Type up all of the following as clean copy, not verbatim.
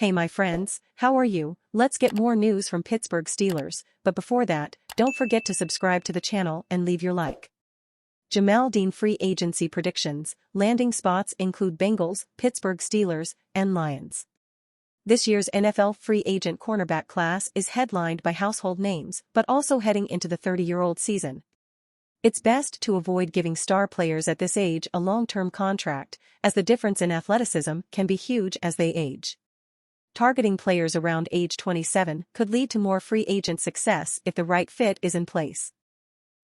Hey my friends, how are you? Let's get more news from Pittsburgh Steelers, but before that, don't forget to subscribe to the channel and leave your like. Jamel Dean free agency predictions. Landing spots include Bengals, Pittsburgh Steelers, and Lions. This year's NFL free agent cornerback class is headlined by household names, but also heading into the 30-year-old season. It's best to avoid giving star players at this age a long-term contract, as the difference in athleticism can be huge as they age. Targeting players around age 27 could lead to more free agent success if the right fit is in place.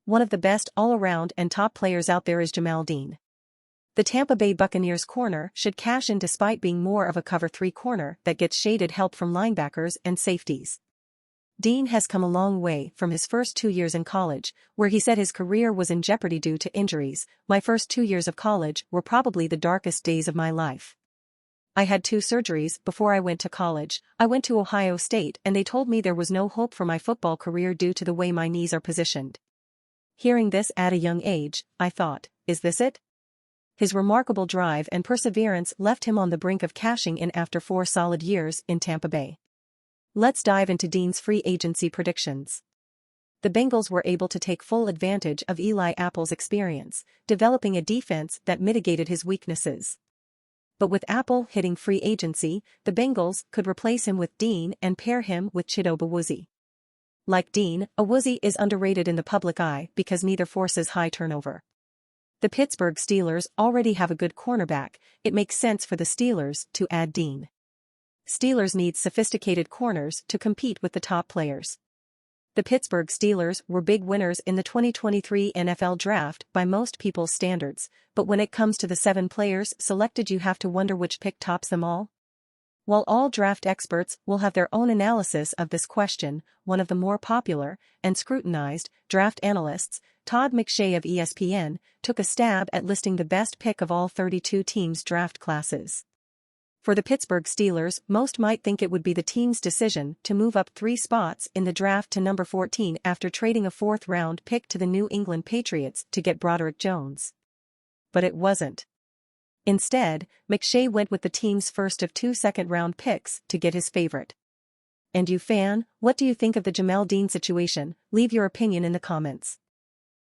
One of the best all-around and top players out there is Jamel Dean. The Tampa Bay Buccaneers corner should cash in despite being more of a cover 3 corner that gets shaded help from linebackers and safeties. Dean has come a long way from his first 2 years in college, where he said his career was in jeopardy due to injuries. My first 2 years of college were probably the darkest days of my life. I had 2 surgeries before I went to college. I went to Ohio State and they told me there was no hope for my football career due to the way my knees are positioned. Hearing this at a young age, I thought, is this it? His remarkable drive and perseverance left him on the brink of cashing in after 4 solid years in Tampa Bay. Let's dive into Dean's free agency predictions. The Bengals were able to take full advantage of Eli Apple's experience, developing a defense that mitigated his weaknesses. But with Apple hitting free agency, the Bengals could replace him with Dean and pair him with Chidobe Awuzie. Like Dean, Awuzie is underrated in the public eye because neither forces high turnover. The Pittsburgh Steelers already have a good cornerback. It makes sense for the Steelers to add Dean. Steelers need sophisticated corners to compete with the top players. The Pittsburgh Steelers were big winners in the 2023 NFL Draft by most people's standards, but when it comes to the 7 players selected, you have to wonder which pick tops them all. While all draft experts will have their own analysis of this question, one of the more popular and scrutinized draft analysts, Todd McShay of ESPN, took a stab at listing the best pick of all 32 teams' draft classes. For the Pittsburgh Steelers, most might think it would be the team's decision to move up 3 spots in the draft to number 14 after trading a 4th-round pick to the New England Patriots to get Broderick Jones. But it wasn't. Instead, McShay went with the team's first of 2 second-round picks to get his favorite. And you fan, what do you think of the Jamel Dean situation? Leave your opinion in the comments.